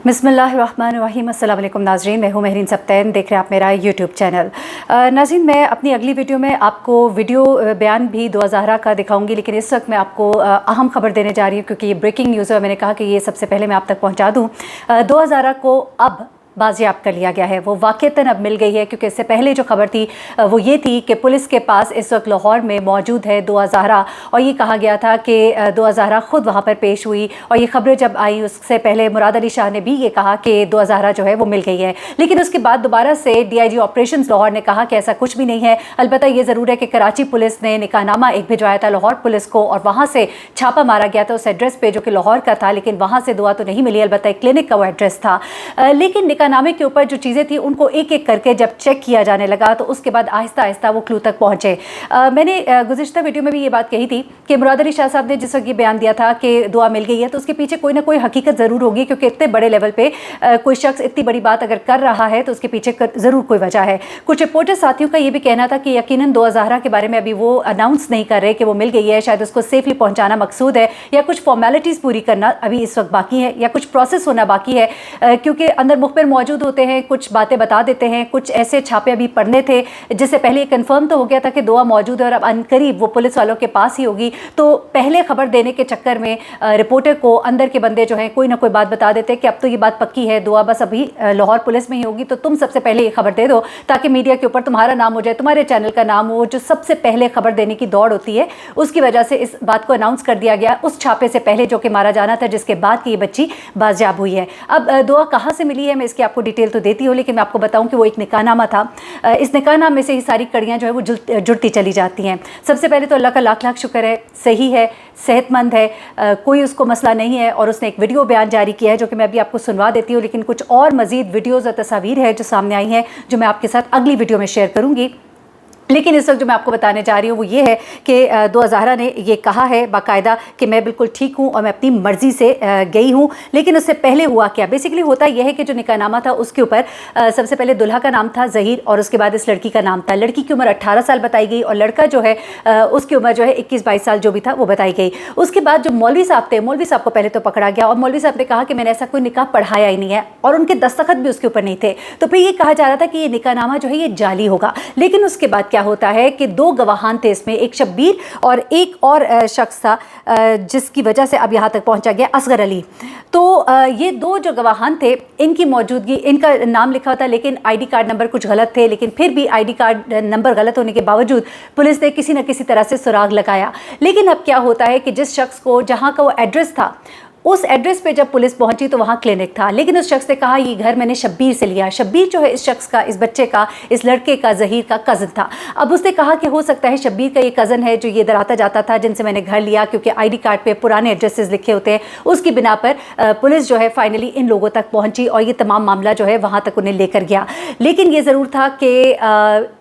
बिस्मिल्लाहिर्रहमानिर्रहीम। अस्सलाम वालेकुम नाज़रीन, मैं हूँ महरीन सब्तैन, देख रहे हैं आप मेरा यूट्यूब चैनल। नाज़रीन, मैं अपनी अगली वीडियो में आपको वीडियो बयान भी दुआ ज़हरा का दिखाऊंगी, लेकिन इस वक्त मैं आपको अहम खबर देने जा रही हूँ क्योंकि ये ब्रेकिंग न्यूज़ है। मैंने कहा कि ये सबसे पहले मैं आप तक पहुँचा दूँ। दुआ ज़हरा को अब बाजियाब कर लिया गया है, वो वाक़तन अब मिल गई है, क्योंकि इससे पहले जो खबर थी वो ये थी कि पुलिस के पास इस वक्त लाहौर में मौजूद है दुआ ज़हरा, और ये कहा गया था कि दुआ ज़हरा ख़ुद वहाँ पर पेश हुई। और ये खबरें जब आई उससे पहले मुराद अली शाह ने भी ये कहा कि दुआ ज़हरा जो है वो मिल गई है, लेकिन उसके बाद दोबारा से DIG ऑपरेशंस लाहौर ने कहा कि ऐसा कुछ भी नहीं है। अलबत्ता ये ज़रूर है कि कराची पुलिस ने निकाहनामा एक भिजवाया था लाहौर पुलिस को, और वहाँ से छापा मारा गया था उस एड्रेस पर जो कि लाहौर का था, लेकिन वहाँ से दुआ तो नहीं मिली, अलबत्ता एक क्लिनिक का वो एड्रेस था। लेकिन निकाहनामे के ऊपर जो चीज़ें थी उनको एक एक करके जब चेक किया जाने लगा तो उसके बाद आहिस्ता आहिस्ता वो क्लू तक पहुँचे। मैंने गुज़िश्ता वीडियो में भी ये बात कही थी कि मुराद अली शाह साहब ने जिस वक्त ये बयान दिया था कि दुआ मिल गई है, तो उसके पीछे कोई ना कोई हकीकत ज़रूर होगी, क्योंकि इतने बड़े लेवल पे कोई शख्स इतनी बड़ी बात अगर कर रहा है तो उसके पीछे ज़रूर कोई वजह है। कुछ रिपोर्टर साथियों का ये भी कहना था कि यकीनन दुआ ज़हरा के बारे में अभी वो अनाउंस नहीं कर रहे कि वो मिल गई है, शायद उसको सेफली पहुँचाना मकसूद है, या कुछ फॉर्मेलिटीज़ पूरी करना अभी इस वक्त बाकी है, या कुछ प्रोसेस होना बाकी है, क्योंकि अंदर मुखबिर मौजूद होते हैं, कुछ बातें बता देते हैं। कुछ ऐसे छापे अभी पढ़ने थे जिससे पहले ये कंफर्म तो हो गया था कि दुआ मौजूद है और अब अनकरीब वो पुलिस वालों के पास ही होगी, तो पहले खबर देने के चक्कर में रिपोर्टर को अंदर के बंदे जो हैं कोई ना कोई बात बता देते हैं कि अब तो ये बात पक्की है, दुआ बस अभी लाहौर पुलिस में ही होगी, तो तुम सबसे पहले ये खबर दे दो ताकि मीडिया के ऊपर तुम्हारा नाम हो जाए, तुम्हारे चैनल का नाम हो। जो सबसे पहले खबर देने की दौड़ होती है उसकी वजह से इस बात को अनाउंस कर दिया गया उस छापे से पहले जो कि मारा जाना था, जिसके बाद की ये बच्ची बाजियाब हुई है। अब दुआ कहाँ से मिली है मैं इसकी आपको डिटेल तो देती हूँ, लेकिन मैं आपको बताऊं कि वो एक निकाहनामा था। इस निकाहनामे से ही सारी कड़ियाँ जो है वो जुड़ती चली जाती हैं। सबसे पहले तो अल्लाह का लाख लाख शुक्र है, सही है, सेहतमंद है, कोई उसको मसला नहीं है, और उसने एक वीडियो बयान जारी किया है जो कि मैं अभी आपको सुनवा देती हूँ, लेकिन कुछ और मज़ीद वीडियोज़ और तस्वीर है जो सामने आई हैं जो मैं आपके साथ अगली वीडियो में शेयर करूँगी। लेकिन इस वक्त जो मैं आपको बताने जा रही हूँ वो ये है कि दुआ ज़हरा ने ये कहा है बाकायदा कि मैं बिल्कुल ठीक हूँ और मैं अपनी मर्ज़ी से गई हूँ। लेकिन उससे पहले हुआ क्या, बेसिकली होता यह है कि जो निकाहनामा था उसके ऊपर सबसे पहले दुल्हा का नाम था ज़हीर, और उसके बाद इस लड़की का नाम था। लड़की की उम्र 18 साल बताई गई और लड़का जो है उसकी उम्र जो है 21-22 साल जो भी था वो बताई गई। उसके बाद जो मौलवी साहब थे, मौलवी साहब को पहले तो पकड़ा गया और मौलवी साहब ने कहा कि मैंने ऐसा कोई निकाह पढ़ाया ही नहीं है, और उनके दस्तखत भी उसके ऊपर नहीं थे। तो फिर ये कहा जा रहा था कि ये निकाहनामा जो है ये जाली होगा। लेकिन उसके बाद क्या होता है कि दो गवाहान थे इसमें, एक शब्बीर और एक और शख्स था जिसकी वजह से अब यहाँ तक पहुँचा गया, असगर अली। तो ये दो जो गवाहान थे इनकी मौजूदगी, इनका नाम लिखा था लेकिन ID कार्ड नंबर कुछ गलत थे, लेकिन फिर भी ID कार्ड नंबर गलत होने के बावजूद पुलिस ने किसी न किसी तरह से सुराग लगाया। लेकिन अब क्या होता है कि जिस शख्स को जहाँ का वो एड्रेस था उस एड्रेस पे जब पुलिस पहुंची तो वहाँ क्लिनिक था, लेकिन उस शख्स ने कहा ये घर मैंने शब्बीर से लिया। शब्बीर जो है इस शख्स का, इस बच्चे का, इस लड़के का, ज़हीर का कज़न था। अब उसने कहा कि हो सकता है शब्बीर का ये कज़न है जो ये इधर आता जाता था, जिनसे मैंने घर लिया, क्योंकि ID कार्ड पे पुराने एड्रेसेस लिखे होते हैं। उसकी बिना पर पुलिस जो है फाइनली इन लोगों तक पहुँची और ये तमाम मामला जो है वहाँ तक उन्हें लेकर गया। लेकिन ये ज़रूर था कि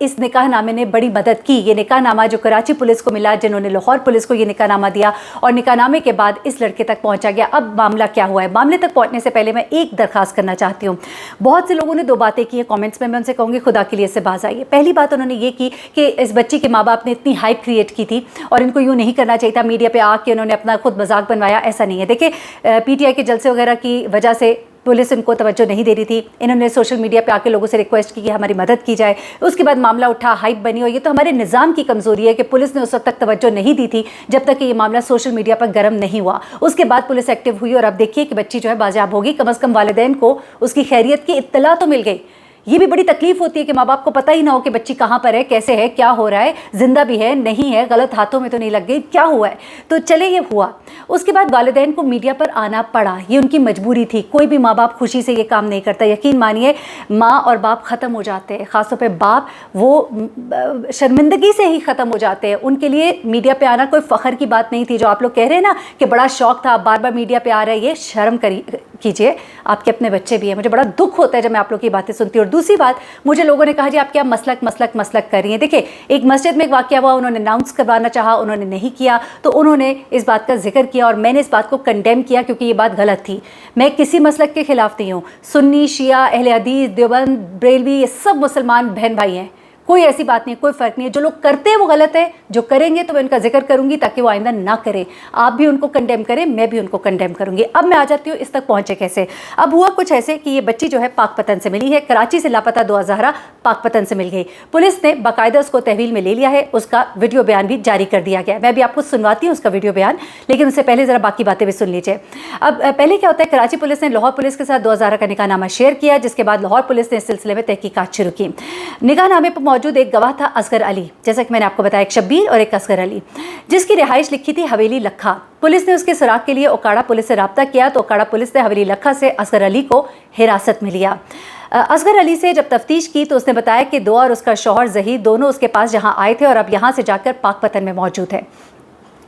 इस निकाहनामे ने बड़ी मदद की। ये निकाहनामा जो कराची पुलिस को मिला, जिन्होंने लाहौर पुलिस को ये निकाहनामा दिया, और निकाहनामे के बाद इस लड़के तक पहुँचा गया। अब मामला क्या हुआ है, मामले तक पहुंचने से पहले मैं एक दरखास्त करना चाहती हूँ। बहुत से लोगों ने दो बातें की हैं कमेंट्स में, मैं उनसे कहूँगी खुदा के लिए से बाज आइए। पहली बात उन्होंने ये की कि इस बच्ची के माँ बाप ने इतनी हाइप क्रिएट की थी और इनको यूँ नहीं करना चाहिए था, मीडिया पे आके उन्होंने अपना खुद मजाक बनवाया, ऐसा नहीं है। देखिए PTI के जलसे वगैरह की वजह से पुलिस इनको तवज्जो नहीं दे रही थी, इन्होंने सोशल मीडिया पे आके लोगों से रिक्वेस्ट की कि हमारी मदद की जाए। उसके बाद मामला उठा, हाइप बनी, और ये तो हमारे निज़ाम की कमज़ोरी है कि पुलिस ने उस वक्त तक तवज्जो नहीं दी थी जब तक कि ये मामला सोशल मीडिया पर गर्म नहीं हुआ। उसके बाद पुलिस एक्टिव हुई और अब देखिए कि बच्ची जो है बाजियाब होगी। कम अज़ कम वालिदैन को उसकी खैरियत की इत्तला तो मिल गई। ये भी बड़ी तकलीफ होती है कि माँ बाप को पता ही ना हो कि बच्ची कहाँ पर है, कैसे है, क्या हो रहा है, जिंदा भी है, नहीं है, गलत हाथों में तो नहीं लग गई, क्या हुआ है। तो चले ये हुआ। उसके बाद वालिदैन को मीडिया पर आना पड़ा, ये उनकी मजबूरी थी। कोई भी माँ बाप खुशी से ये काम नहीं करता। यकीन मानिए माँ और बाप ख़त्म हो जाते हैं, ख़ासतौर पर बाप, वो शर्मिंदगी से ही ख़त्म हो जाते हैं। उनके लिए मीडिया पर आना कोई फ़ख्र की बात नहीं थी। जो आप लोग कह रहे हैं ना कि बड़ा शौक़ था, बार बार मीडिया पर आ रहे हैं, ये शर्म कीजिए, आपके अपने बच्चे भी हैं। मुझे बड़ा दुख होता है जब मैं आप लोग की बातें सुनती हूँ। और दूसरी बात, मुझे लोगों ने कहा जी आप क्या मसलक कर रही हैं। देखिए एक मस्जिद में एक वाक़या हुआ, उन्होंने अनाउंस करवाना चाहा, उन्होंने नहीं किया, तो उन्होंने इस बात का जिक्र किया और मैंने इस बात को कंडेम किया क्योंकि ये बात गलत थी। मैं किसी मसलक के ख़िलाफ़ नहीं हूँ। सुन्नी, शिया, अहले हदीस, देवबंद, बरेलवी, ये सब मुसलमान बहन भाई हैं। कोई ऐसी बात नहीं है, कोई फ़र्क नहीं है। जो लोग करते हैं वो गलत है, जो करेंगे तो मैं उनका जिक्र करूंगी ताकि वो आइंदा ना करें। आप भी उनको कंडेम करें, मैं भी उनको कंडेम करूंगी। अब मैं आ जाती हूँ इस तक पहुँचे कैसे। अब हुआ कुछ ऐसे कि ये बच्ची जो है पाकपतन से मिली है, कराची से लापता दुआ ज़हरा पाकपतन से मिल गई। पुलिस ने बाकायदा उसको तहवील में ले लिया है, उसका वीडियो बयान भी जारी कर दिया गया है। मैं भी आपको सुनवाती हूँ उसका वीडियो बयान, लेकिन उससे पहले ज़रा बाकी बातें भी सुन लीजिए। अब पहले क्या होता है, कराची पुलिस ने लाहौर पुलिस के साथ दुआ ज़हरा का निकाहनामा शेयर किया, जिसके बाद लाहौर पुलिस ने इस सिलसिले में तहकीकात शुरू की। निकाहनामे पर मौजूद एक गवाह था असगर अली, जैसा कि मैंने आपको बताया, एक शब्बीर और एक असगर अली, जिसकी रिहाइश लिखी थी हवेली लखा। पुलिस ने उसके सुराग के लिए ओकाड़ा पुलिस से रब्ता किया तो ओकाड़ा पुलिस ने हवेली लखा से असगर अली को हिरासत में लिया। असगर अली से जब तफ्तीश की तो उसने बताया कि दुआ और उसका शौहर ज़हीर दोनों उसके पास यहाँ आए थे और अब यहाँ से जाकर पाकपतन में मौजूद है।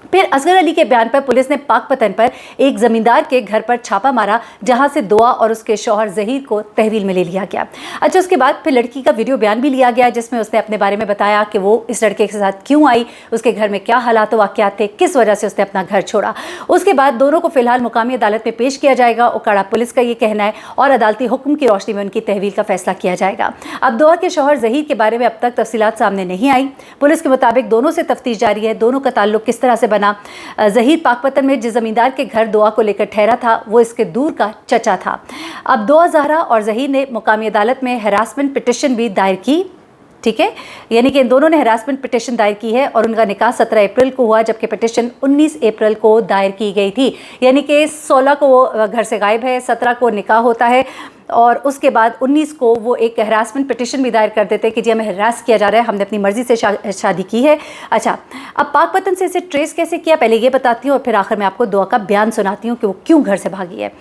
फिर असगर अली के बयान पर पुलिस ने पाकपतन पर एक ज़मींदार के घर पर छापा मारा, जहां से दुआ और उसके शौहर ज़हीर को तहवील में ले लिया गया। अच्छा, उसके बाद फिर लड़की का वीडियो बयान भी लिया गया, जिसमें उसने अपने बारे में बताया कि वो इस लड़के के साथ क्यों आई, उसके घर में क्या हालात वाक़यात थे, किस वजह से उसने अपना घर छोड़ा। उसके बाद दोनों को फिलहाल मुकामी अदालत में पेश किया जाएगा, ओकाड़ा पुलिस का ये कहना है, और अदालती हुक्म की रोशनी में उनकी तहवील का फैसला किया जाएगा। अब दुआ के शौहर ज़हीर के बारे में अब तक तफसीलात सामने नहीं आई। पुलिस के मुताबिक दोनों से तफ्तीश जारी है, दोनों का ताल्लुक किस तरह से बना। ज़हीर पाकपतन में जिस ज़मींदार के घर दुआ को लेकर ठहरा था वो इसके दूर का चचा था। अब दुआ ज़हरा और ज़हीर ने मुकामी अदालत में हैरासमेंट पिटिशन भी दायर की, ठीक है, यानी कि इन दोनों ने हैरासमेंट पिटिशन दायर की है और उनका निकाह 17 अप्रैल को हुआ, जबकि पिटिशन 19 अप्रैल को दायर की गई थी। यानी कि 16 को वो घर से गायब है, 17 को निकाह होता है और उसके बाद 19 को वो एक हैरासमेंट पिटिशन भी दायर कर देते हैं कि जी हमें हरास किया जा रहा है, हमने अपनी मर्ज़ी से शादी की है। अच्छा, अब पाकपतन से इसे ट्रेस कैसे किया पहले ये बताती हूँ और फिर आखिर में आपको दुआ का बयान सुनाती हूँ कि वो क्यों घर से भागी है।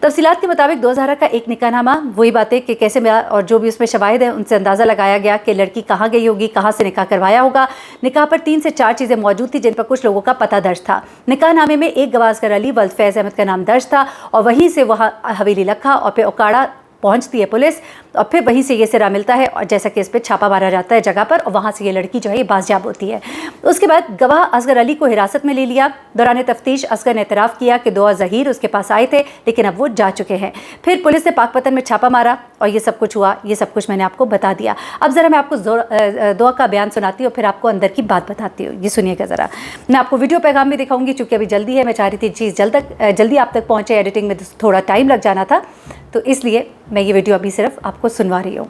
तफसीलात के मुताबिक दुआ ज़हरा का एक निकाहनामा, वही बातें कि कैसे मिला और जो भी उसमें शवाहिद है उनसे अंदाज़ा लगाया गया कि लड़की कहाँ गई होगी, कहाँ से निकाह करवाया होगा। निकाह पर 3 से 4 चीज़ें मौजूद थी जिन पर कुछ लोगों का पता दर्ज था। निकाहनामे में एक गवाह असगर अली वल्द फैज़ अहमद का नाम दर्ज था और वहीं से वहाँ हवेली लखा और फिर ओकाड़ा पहुंचती है पुलिस और फिर वहीं से ये सिरा मिलता है और जैसा कि इस पर छापा मारा जाता है जगह पर और वहाँ से ये लड़की जो है ये बाजियाब होती है। उसके बाद गवाह असगर अली को हिरासत में ले लिया। दौरान तफ्तीश असगर ने एतराफ़ किया कि दुआ ज़हीर उसके पास आए थे लेकिन अब वो जा चुके हैं। फिर पुलिस ने पाकपतन में छापा मारा और ये सब कुछ हुआ, ये सब कुछ मैंने आपको बता दिया। अब ज़रा मैं आपको दुआ का बयान सुनाती हूँ, फिर आपको अंदर की बात बताती हूँ। ये सुनिएगा ज़रा, मैं आपको वीडियो पैगाम भी दिखाऊंगी चूँकि अभी जल्दी है, मैं चाह रही थी चीज़ जल्दी आप तक पहुँचे, एडिटिंग में थोड़ा टाइम लग जाना था तो इसलिए मैं ये वीडियो अभी सिर्फ आपको सुनवा रही हूँ।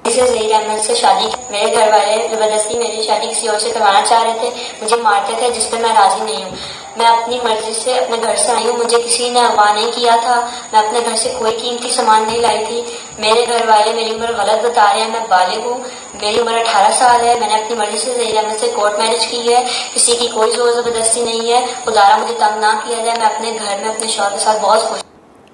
ज़हीर अहमद से शादी, मेरे घर वाले ज़बरदस्ती मेरी शादी किसी और से करवाना चाह रहे थे, मुझे मारते थे जिस पर मैं राज़ी नहीं हूँ। मैं अपनी मर्ज़ी से अपने घर से आई हूँ, मुझे किसी ने अगवा नहीं किया था, मैं अपने घर से कोई कीमती सामान नहीं लाई थी। मेरे घर वाले मेरी उम्र गलत बता रहे हैं, मैं बालिग हूँ, मेरी उम्र 18 साल है, मैंने अपनी मर्ज़ी से ज़हीर अहमद से कोर्ट मैरिज की है, किसी की कोई ज़ोर ज़बरदस्ती नहीं है। खुदारा मुझे तंग ना किया जाए, मैं अपने घर में अपने शौहर के साथ बहुत खुश।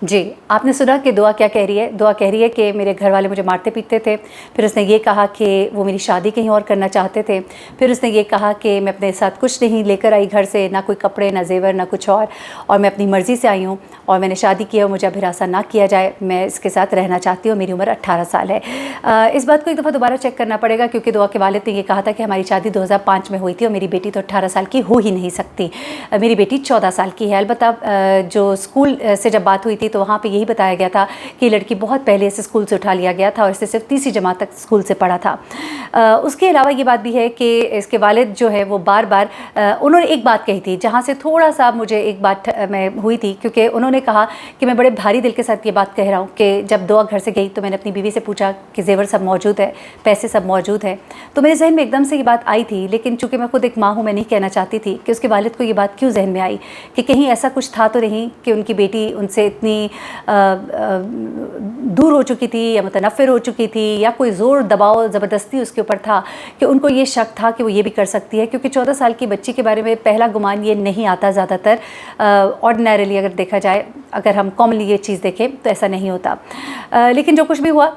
जी, आपने सुना कि दुआ क्या कह रही है। दुआ कह रही है कि मेरे घर वाले मुझे मारते पीटते थे, फिर उसने ये कहा कि वो मेरी शादी कहीं और करना चाहते थे, फिर उसने ये कहा कि मैं अपने साथ कुछ नहीं लेकर आई घर से, ना कोई कपड़े, ना जेवर, ना कुछ और मैं अपनी मर्ज़ी से आई हूँ और मैंने शादी की है, मुझे अब हिरासत ना किया जाए, मैं इसके साथ रहना चाहती हूँ, मेरी उम्र 18 साल है। इस बात को एक दफ़ा दोबारा चेक करना पड़ेगा क्योंकि दुआ के वालिद ने ये कहा था कि हमारी शादी 2005 में हुई थी और मेरी बेटी तो 18 साल की हो ही नहीं सकती, मेरी बेटी 14 साल की है। अलबत्ता जो स्कूल से जब बात हुई थी तो वहाँ पर यही बताया गया था कि लड़की बहुत पहले से स्कूल से उठा लिया गया था और इससे सिर्फ 3री जमात तक स्कूल से पढ़ा था। उसके अलावा ये बात भी है कि इसके वालिद जो है वो बार बार उन्होंने एक बात कही थी जहाँ से थोड़ा सा मुझे एक बात में हुई थी, क्योंकि उन्होंने कहा कि मैं बड़े भारी दिल के साथ ये बात कह रहा हूँ कि जब दुआ घर से गई तो मैंने अपनी बीवी से पूछा कि जेवर सब मौजूद है, पैसे सब मौजूद है, तो मेरे जहन में एकदम से ये बात आई थी, लेकिन चूँकि मैं खुद एक माँ हूँ मैं नहीं कहना चाहती थी कि उसके वालिद को ये बात क्यों जहन में आई कि कहीं ऐसा कुछ था तो नहीं कि उनकी बेटी उनसे इतनी दूर हो चुकी थी या मुतनफ़िर हो चुकी थी या कोई ज़ोर दबाव ज़बरदस्ती उसके ऊपर था कि उनको ये शक था कि वो ये भी कर सकती है, क्योंकि 14 साल की बच्ची के बारे में पहला गुमान ये नहीं आता ज़्यादातर। ऑर्डिनरीली अगर देखा जाए, अगर हम कॉमनली ये चीज़ देखें तो ऐसा नहीं होता। लेकिन जो कुछ भी हुआ,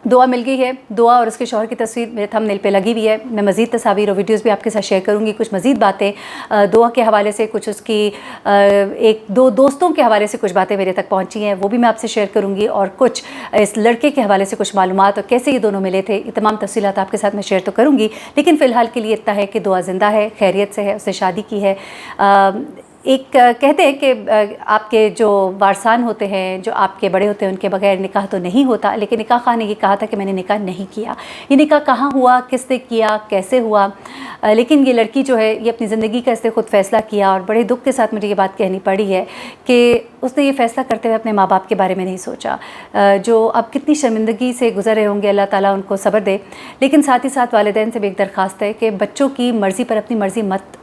दुआ मिल गई है। दुआ और उसके शौहर की तस्वीर मेरे थंबनेल पे लगी हुई है। मैं मज़ीद तस्वीर और वीडियोज़ भी आपके साथ शेयर करूँगी, कुछ मज़ीद बातें दुआ के हवाले से, कुछ उसकी एक दो दोस्तों के हवाले से कुछ बातें मेरे तक पहुँची हैं वो भी मैं आपसे शेयर करूँगी, और कुछ इस लड़के के हवाले से कुछ मालूमात और कैसे ये दोनों मिले थे, ये तमाम तफसीलात आपके साथ मैं शेयर तो करूँगी। लेकिन फ़िलहाल के लिए इतना है कि दुआ ज़िंदा है, खैरियत से है, उसने शादी की है। ایک کہتے ہیں کہ آپ کے جو وارثان ہوتے ہیں، جو آپ کے بڑے ہوتے ہیں، ان کے بغیر نکاح تو نہیں ہوتا، لیکن نکاح خواہ نے یہ کہا تھا کہ میں نے نکاح نہیں کیا۔ یہ نکاح کہاں ہوا، کس نے کیا، کیسے ہوا، لیکن یہ لڑکی جو ہے یہ اپنی زندگی کا اس نے خود فیصلہ کیا، اور بڑے دکھ کے ساتھ مجھے یہ بات کہنی پڑی ہے کہ اس نے یہ فیصلہ کرتے ہوئے اپنے ماں باپ کے بارے میں نہیں سوچا، جو اب کتنی شرمندگی سے گزر رہے ہوں گے، اللہ تعالیٰ ان کو صبر دے۔ لیکن ساتھ ہی ساتھ والدین سے بھی ایک درخواست ہے کہ بچوں کی مرضی پر اپنی مرضی مت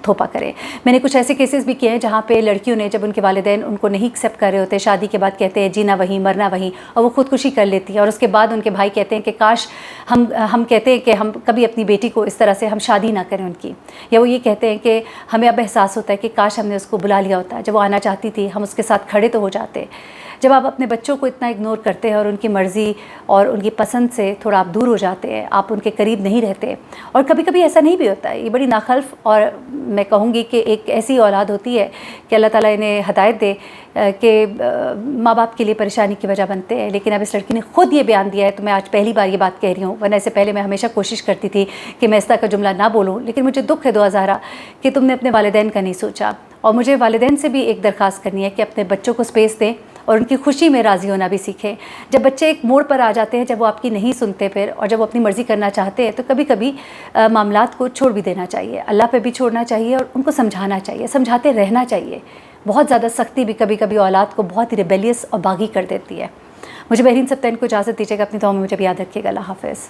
تھوپا کریں۔ میں نے کچھ ایسے کیسز بھی کیے ہیں جہاں پہ لڑکیوں نے، جب ان کے والدین ان کو نہیں ایکسیپٹ کر رہے ہوتے، شادی کے بعد کہتے ہیں جینا وہیں مرنا وہیں، اور وہ خودکشی کر لیتی ہے، اور اس کے بعد ان کے بھائی کہتے ہیں کہ کاش ہم کہتے ہیں کہ ہم کبھی اپنی بیٹی کو اس طرح سے ہم شادی نہ کریں ان کی، یا وہ یہ کہتے ہیں کہ ہمیں اب احساس ہوتا ہے کہ کاش ہم نے اس کو بلا لیا ہوتا، جب وہ آنا چاہتی تھی ہم اس کے ساتھ کھڑے تو ہو جاتے۔ جب آپ اپنے بچوں کو اتنا اگنور کرتے ہیں اور ان کی مرضی اور ان کی پسند سے تھوڑا آپ دور ہو جاتے ہیں، آپ ان کے قریب نہیں رہتے، اور کبھی کبھی ایسا نہیں بھی ہوتا ہے، یہ بڑی ناخلف اور میں کہوں گی کہ ایک ایسی اولاد ہوتی ہے کہ اللہ تعالیٰ انہیں ہدایت دے کہ ماں باپ کے لیے پریشانی کی وجہ بنتے ہیں۔ لیکن اب اس لڑکی نے خود یہ بیان دیا ہے، تو میں آج پہلی بار یہ بات کہہ رہی ہوں، ورنہ اس سے پہلے میں ہمیشہ کوشش کرتی تھی کہ میں اس طرح کا جملہ نہ بولوں، لیکن مجھے دکھ ہے دعا زہرا کہ تم نے اپنے والدین کا نہیں سوچا۔ اور مجھے والدین سے بھی ایک درخواست کرنی ہے کہ اپنے بچوں کو اسپیس دیں اور ان کی خوشی میں راضی ہونا بھی سیکھیں۔ جب بچے ایک موڑ پر آ جاتے ہیں، جب وہ آپ کی نہیں سنتے پھر، اور جب وہ اپنی مرضی کرنا چاہتے ہیں، تو کبھی کبھی معاملات کو چھوڑ بھی دینا چاہیے، اللہ پہ بھی چھوڑنا چاہیے، اور ان کو سمجھانا چاہیے، سمجھاتے رہنا چاہیے۔ بہت زیادہ سختی بھی کبھی کبھی اولاد کو بہت ہی ریبیلیس اور باغی کر دیتی ہے۔ مجھے بحرین سبتین کو اجازت دیجیے گا، اپنی دعاؤں میں مجھے بھی یاد رکھیے گا۔ اللہ حافظ۔